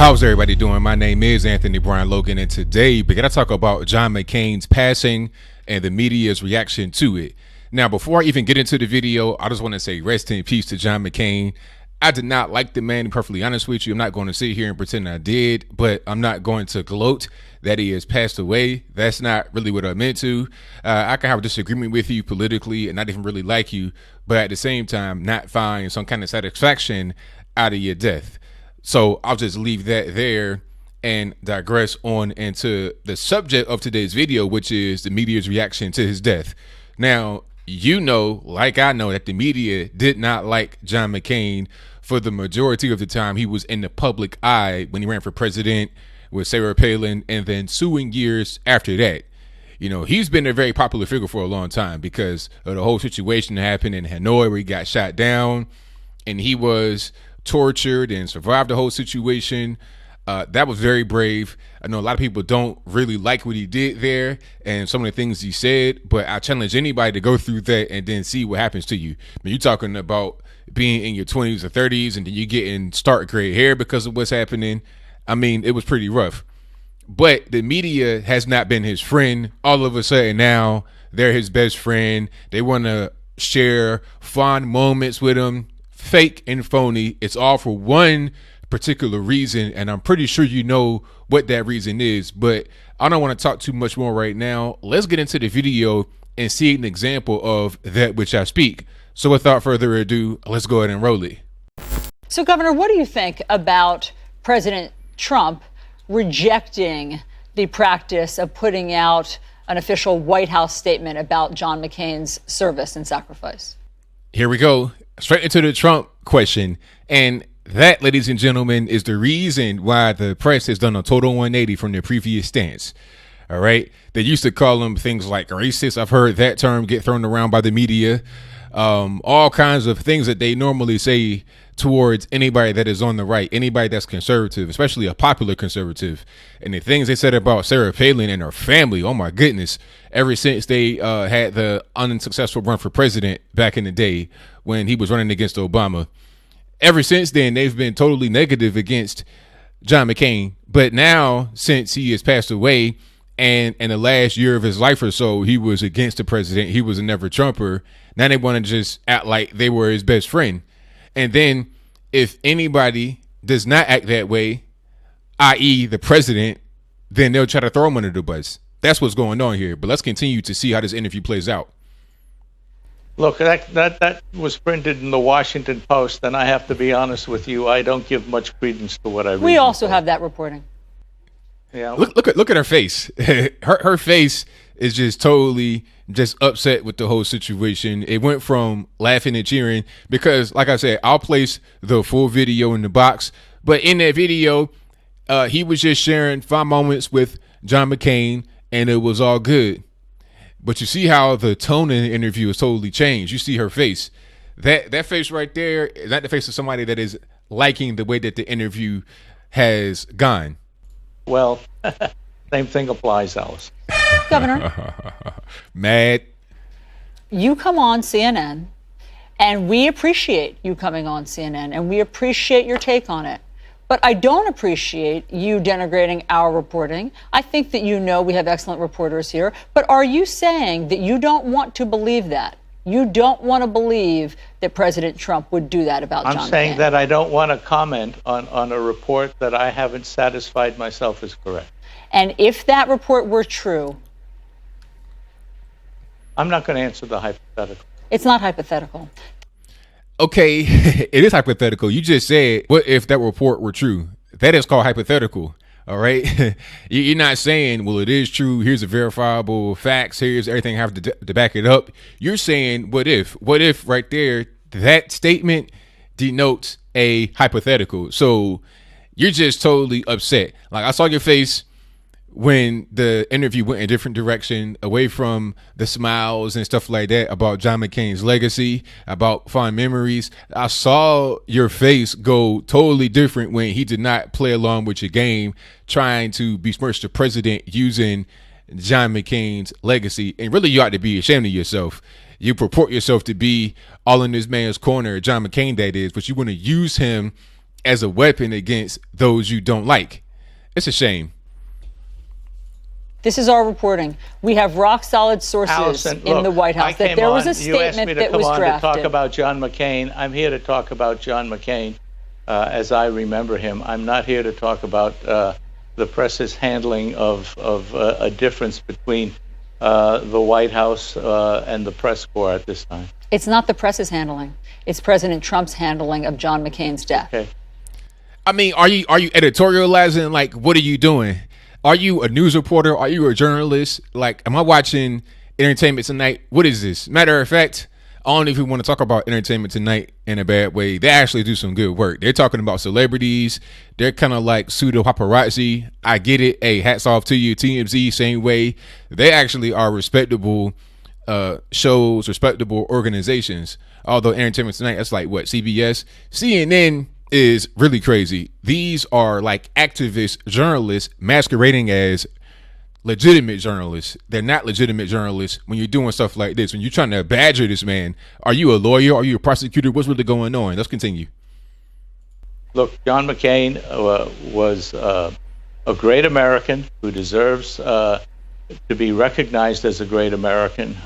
How's everybody doing? My name is Anthony Brian Logan, and today we're going to talk about John McCain's passing and the media's reaction to it. Now, before I even get into the video, I just want to say rest in peace to John McCain. I did not like the man, to be perfectly honest with you. I'm not going to sit here and pretend I did, but I'm not going to gloat that he has passed away. That's not really what I meant to. I can have a disagreement with you politically and not even really like you, but at the same time, not find some kind of satisfaction out of your death. So I'll just leave that there and digress on into the subject of today's video, which is the media's reaction to his death. Now, you know, like I know, that the media did not like John McCain for the majority of the time he was in the public eye when he ran for president with Sarah Palin, and then ensuing years after that. You know, he's been a very popular figure for a long time because of the whole situation that happened in Hanoi where he got shot down and he was tortured and survived the whole situation. That was very brave. I know a lot of people don't really like what he did there and some of the things he said, but I challenge anybody to go through that and then see what happens to you. I mean, you're talking about being in your 20s or 30s and then you getting stark gray hair because of what's happening. I mean, it was pretty rough. But the media has not been his friend. All of a sudden now they're his best friend. They want to share fond moments with him. Fake and phony. It's all for one particular reason, and I'm pretty sure you know what that reason is, but I don't want to talk too much more right now. Let's get into the video and see an example of that which I speak. So without further ado, let's go ahead and roll it. So, Governor, what do you think about President Trump rejecting the practice of putting out an official White House statement about John McCain's service and sacrifice? Here we go. Straight into the Trump question. And that, ladies and gentlemen, is the reason why the press has done a total 180 from their previous stance. All right. They used to call them things like racist. I've heard that term get thrown around by the media. All kinds of things that they normally say towards anybody that is on the right, anybody that's conservative, especially a popular conservative. And the things they said about Sarah Palin and her family, oh my goodness, ever since they had the unsuccessful run for president back in the day when he was running against Obama. Ever since then, they've been totally negative against John McCain. But now, since he has passed away, and in the last year of his life or so, he was against the president, he was a never Trumper. Now they want to just act like they were his best friend. And then if anybody does not act that way, i.e. the president, then they'll try to throw him under the bus. That's what's going on here. But let's continue to see how this interview plays out. Look, that was printed in the Washington Post, and I have to be honest with you, I don't give much credence to what I read. We also have that reporting. Yeah. Look at her face. her face is just totally just upset with the whole situation. It went from laughing and cheering because, like I said, I'll place the full video in the box. But in that video, he was just sharing 5 moments with John McCain, and it was all good. But you see how the tone in the interview is totally changed. You see her face. That face right there is not the face of somebody that is liking the way that the interview has gone. Well, same thing applies, Alice. Governor, mad. You come on CNN, and we appreciate you coming on CNN, and we appreciate your take on it. But I don't appreciate you denigrating our reporting. I think that you know we have excellent reporters here. But are you saying that you don't want to believe that? You don't want to believe that President Trump would do that about John McCain? I'm saying that I don't want to comment on a report that I haven't satisfied myself is correct. And if that report were true? I'm not going to answer the hypothetical. It's not hypothetical. Okay, it is hypothetical. You just said, what if that report were true? That is called hypothetical. All right. You're not saying, well, it is true. Here's the verifiable facts. Here's everything I have to back it up. You're saying, what if right there, that statement denotes a hypothetical. So you're just totally upset. Like I saw your face when the interview went in a different direction, away from the smiles and stuff like that about John McCain's legacy, about fond memories. I saw your face go totally different when he did not play along with your game, trying to besmirch the president using John McCain's legacy. And really, you ought to be ashamed of yourself. You purport yourself to be all in this man's corner, John McCain that is, but you want to use him as a weapon against those you don't like. It's a shame. This is our reporting. We have rock solid sources Allison, in the White House that there was a statement that was drafted. You asked me to come on to talk about John McCain. I'm here to talk about John McCain as I remember him. I'm not here to talk about the press's handling of a difference between the White House and the press corps at this time. It's not the press's handling. It's President Trump's handling of John McCain's death. Okay. I mean, are you editorializing? Like, what are you doing? Are you a news reporter? Are you a journalist? Like, am I watching Entertainment Tonight? What is this? Matter of fact, I don't even want to talk about Entertainment Tonight in a bad way. They actually do some good work. They're talking about celebrities. They're kind of like pseudo paparazzi. I get it. Hey, hats off to you, TMZ. Same way. They actually are respectable shows, respectable organizations. Although Entertainment Tonight, that's like what, CBS, CNN is really crazy. These are like activist journalists masquerading as legitimate journalists. They're not legitimate journalists when you're doing stuff like this. When you're trying to badger this man, are you a lawyer? Are you a prosecutor? What's really going on? Let's continue. Look, John McCain was a great American who deserves to be recognized as a great American.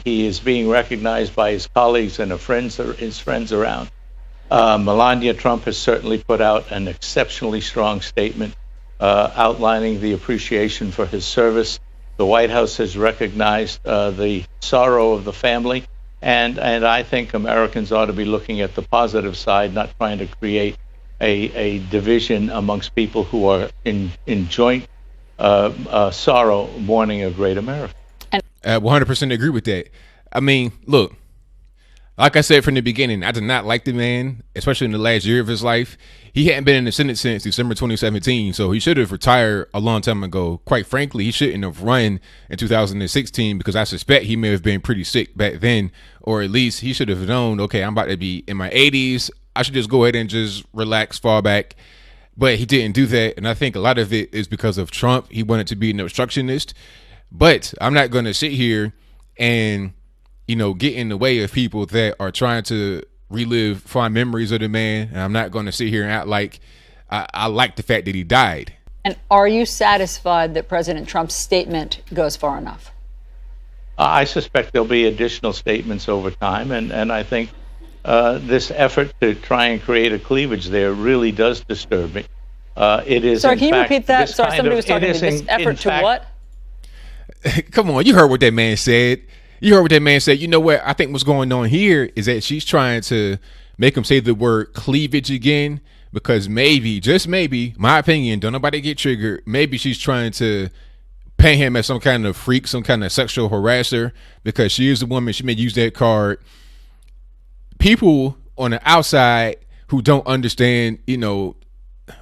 He is being recognized by his colleagues and his friends around. Melania Trump has certainly put out an exceptionally strong statement outlining the appreciation for his service. The White House has recognized the sorrow of the family, and I think Americans ought to be looking at the positive side, not trying to create a division amongst people who are in joint sorrow mourning a great America. 100% agree with that. I mean, look, like I said from the beginning, I did not like the man, especially in the last year of his life. He hadn't been in the Senate since December 2017, so he should have retired a long time ago. Quite frankly, he shouldn't have run in 2016 because I suspect he may have been pretty sick back then, or at least he should have known, okay, I'm about to be in my 80s. I should just go ahead and just relax, fall back. But he didn't do that, and I think a lot of it is because of Trump. He wanted to be an obstructionist. But I'm not going to sit here and get in the way of people that are trying to relive fond memories of the man. And I'm not going to sit here and act like I like the fact that he died. And are you satisfied that President Trump's statement goes far enough? I suspect there'll be additional statements over time. And I think this effort to try and create a cleavage there really does disturb me. It is. Sorry, can you repeat that? Sorry, somebody was talking to me. This effort to what? Come on, you heard what that man said. You heard what that man said. You know what? I think what's going on here is that she's trying to make him say the word cleavage again because maybe, just maybe, my opinion, don't nobody get triggered. Maybe she's trying to paint him as some kind of freak, some kind of sexual harasser because she is a woman. She may use that card. People on the outside who don't understand,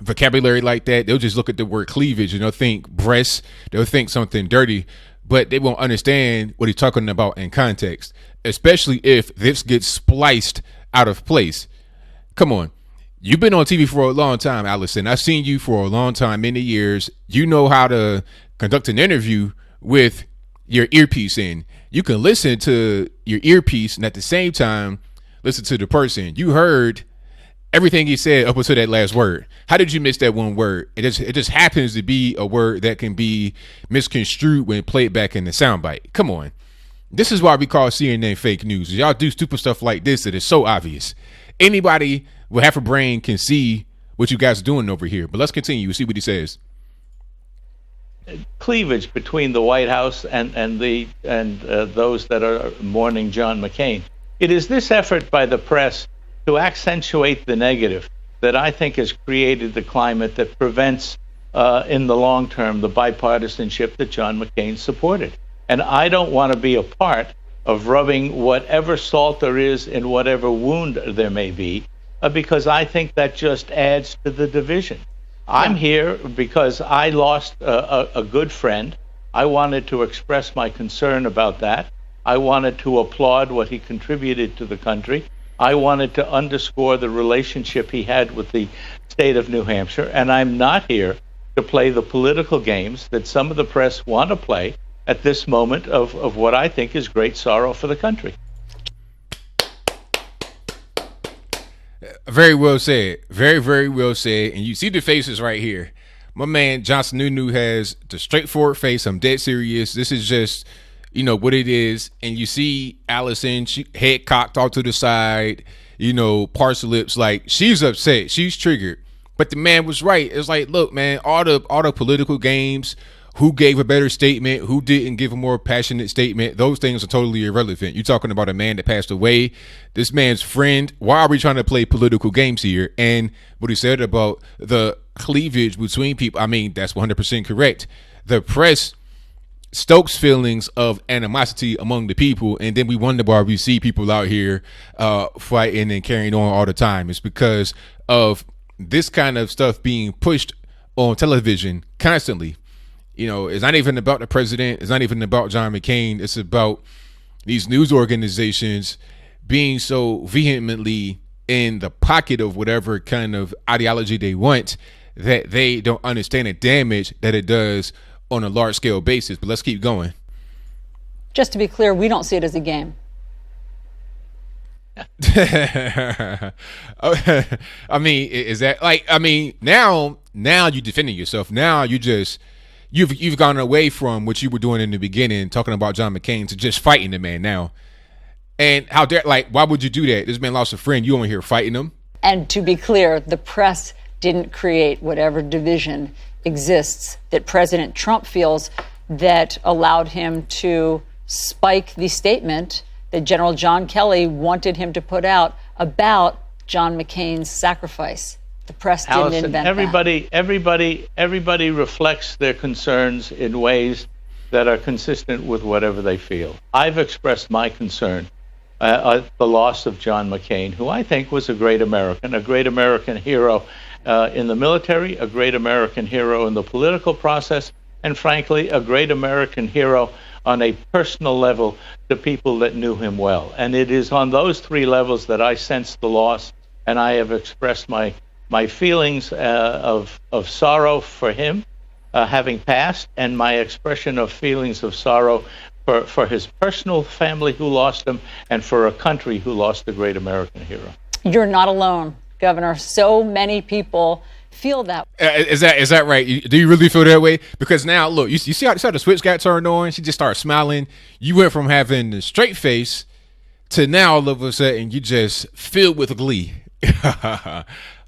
vocabulary like that, they'll just look at the word cleavage and they'll think breasts, they'll think something dirty, but they won't understand what he's talking about in context, especially if this gets spliced out of place. Come on. You've been on TV for a long time, Allison. I've seen you for a long time, many years. You know how to conduct an interview with your earpiece in. You can listen to your earpiece and at the same time listen to the person. You heard everything he said up until that last word. How did you miss that one word? It just happens to be a word that can be misconstrued when played back in the soundbite. Come on. This is why we call CNN fake news. Y'all do stupid stuff like this that is so obvious. Anybody with half a brain can see what you guys are doing over here. But let's continue. See what he says. Cleavage between the White House and those that are mourning John McCain. It is this effort by the press to accentuate the negative that I think has created the climate that prevents, in the long term, the bipartisanship that John McCain supported. And I don't want to be a part of rubbing whatever salt there is in whatever wound there may be, because I think that just adds to the division. I'm here because I lost a good friend. I wanted to express my concern about that. I wanted to applaud what he contributed to the country. I wanted to underscore the relationship he had with the state of New Hampshire. And I'm not here to play the political games that some of the press want to play at this moment of what I think is great sorrow for the country. Very well said. Very, very well said. And you see the faces right here. My man Johnson Nunu has the straightforward face. I'm dead serious. This is just, what it is. And you see Allison, she head cocked off to the side, parsed lips, like she's upset. She's triggered. But the man was right. It's like, look, man, all the political games, who gave a better statement, who didn't give a more passionate statement, those things are totally irrelevant. You're talking about a man that passed away, this man's friend. Why are we trying to play political games here? And what he said about the cleavage between people, I mean, that's 100% correct. The press stokes feelings of animosity among the people, and then we wonder why we see people out here fighting and carrying on all the time. It's because of this kind of stuff being pushed on television constantly. It's not even about the president. It's not even about John McCain. It's about these news organizations being so vehemently in the pocket of whatever kind of ideology they want that they don't understand the damage that it does on a large scale basis. But let's keep going. Just to be clear, we don't see it as a game. I mean, is that like, now you defending yourself. Now you've gone away from what you were doing in the beginning, talking about John McCain, to just fighting the man now. And how dare, why would you do that? This man lost a friend. You over here fighting him. And to be clear, the press didn't create whatever division exists that President Trump feels that allowed him to spike the statement that General John Kelly wanted him to put out about John McCain's sacrifice. The press didn't Allison, invent everybody reflects their concerns in ways that are consistent with whatever they feel. I've expressed my concern at the loss of John McCain, who I think was a great American hero in the military, a great American hero in the political process, and frankly, a great American hero on a personal level to people that knew him well. And it is on those three levels that I sense the loss, and I have expressed my feelings of sorrow for him having passed, and my expression of feelings of sorrow for his personal family who lost him, and for a country who lost a great American hero. You're not alone, Governor. So many people feel that. Is that right? Do you really feel that way? Because now, look, you see how the switch got turned on? She just started smiling. You went from having the straight face to now all of a sudden you just filled with glee.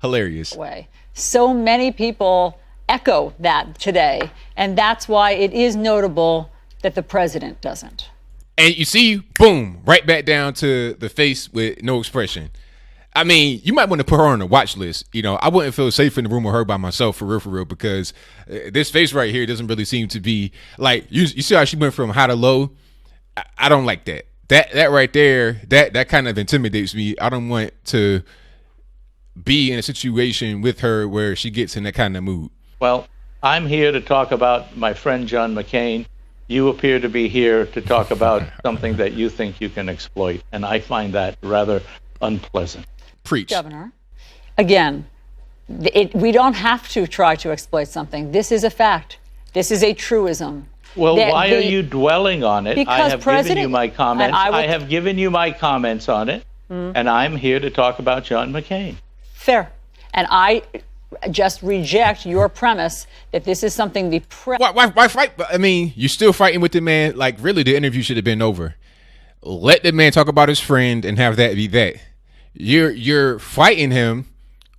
Hilarious. Way. So many people echo that today, and that's why it is notable that the president doesn't. And you see, boom, right back down to the face with no expression. I mean, you might want to put her on a watch list. I wouldn't feel safe in the room with her by myself, for real, because this face right here doesn't really seem to be like, you see how she went from high to low? I don't like that. That right there, that kind of intimidates me. I don't want to be in a situation with her where she gets in that kind of mood. Well, I'm here to talk about my friend John McCain. You appear to be here to talk about something that you think you can exploit, and I find that rather unpleasant. Preach. Governor, again, we don't have to try to exploit something. This is a fact. This is a truism. Well, why are you dwelling on it? I have given you my comments. I have given you my comments on it, and I'm here to talk about John McCain. Fair. And I just reject your premise that this is something the press... Why fight? I mean, you're still fighting with the man. Like, really, the interview should have been over. Let the man talk about his friend and have that be that. You're fighting him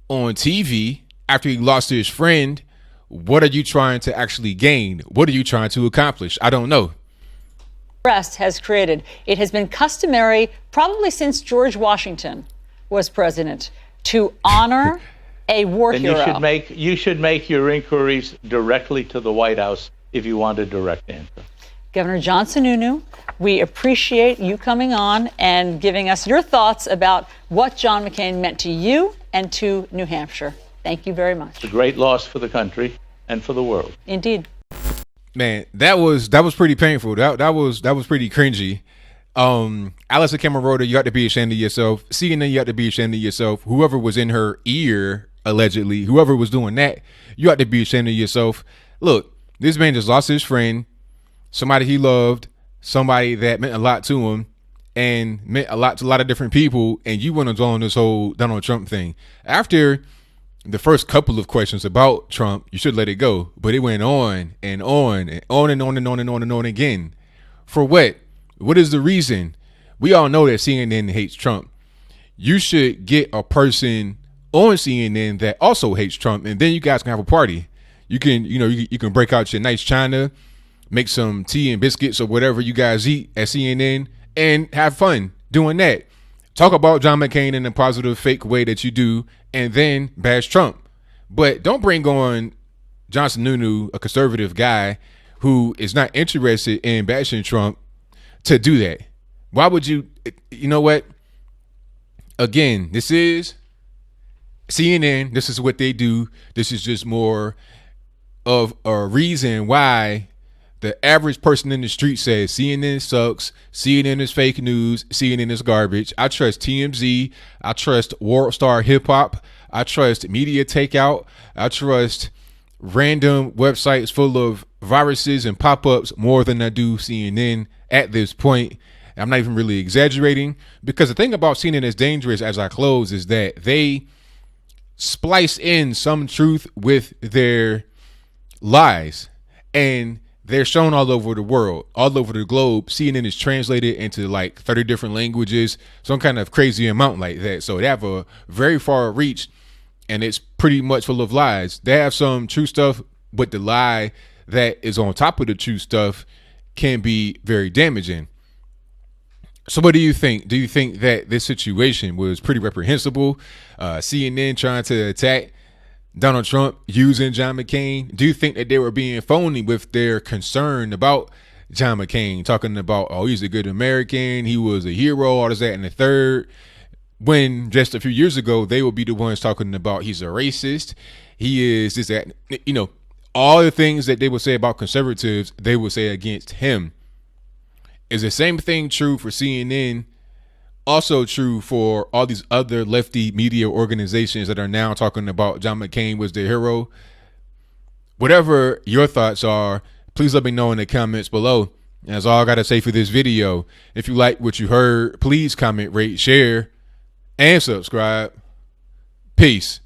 on TV after he lost his friend. What are you trying to actually gain? What are you trying to accomplish? I don't know. Press has created. It has been customary, probably since George Washington was president, to honor a war hero. You should make your inquiries directly to the White House if you want a direct answer. Governor Johnson Nunu, we appreciate you coming on and giving us your thoughts about what John McCain meant to you and to New Hampshire. Thank you very much. It's a great loss for the country and for the world. Indeed. Man, that was pretty painful. That was pretty cringy. Alison Camerota, you got to be ashamed of yourself. CNN, you got to be ashamed of yourself. Whoever was in her ear, allegedly, whoever was doing that, you got to be ashamed of yourself. Look, this man just lost his friend, somebody he loved, somebody that meant a lot to him, and meant a lot to a lot of different people. And you went on this whole Donald Trump thing. After the first couple of questions about Trump, you should let it go. But it went on and on and on and on and on and on and on again. For what? What is the reason? We all know that CNN hates Trump. You should get a person on CNN that also hates Trump, and then you guys can have a party. You can, you can break out your nice china, make some tea and biscuits or whatever you guys eat at CNN, and have fun doing that. Talk about John McCain in a positive, fake way that you do, and then bash Trump. But don't bring on Johnson Nunu, a conservative guy who is not interested in bashing Trump, to do that. Why would you? You know what? Again, this is CNN. This is what they do. This is just more of a reason why the average person in the street says CNN sucks, CNN is fake news, CNN is garbage. I trust TMZ. I trust World Star Hip Hop. I trust Media Takeout. I trust random websites full of viruses and pop-ups more than I do CNN at this point. I'm not even really exaggerating, because the thing about CNN is dangerous, as I close, is that they splice in some truth with their lies, and they're shown all over the world, all over the globe. CNN is translated into like 30 different languages, some kind of crazy amount like that. So they have a very far reach, and it's pretty much full of lies. They have some true stuff, but the lie that is on top of the true stuff can be very damaging. So what do you think? Do you think that this situation was pretty reprehensible? CNN trying to attack Donald Trump using John McCain? Do you think that they were being phony with their concern about John McCain, talking about, oh, he's a good American, he was a hero, all this, that, and the third, when just a few years ago, they would be the ones talking about he's a racist, he is this, that, all the things that they would say about conservatives, they would say against him. Is the same thing true for CNN? Also true for all these other lefty media organizations that are now talking about John McCain was the hero? Whatever your thoughts are, please let me know in the comments below. That's all I got to say for this video. If you like what you heard, please comment, rate, share, and subscribe. Peace.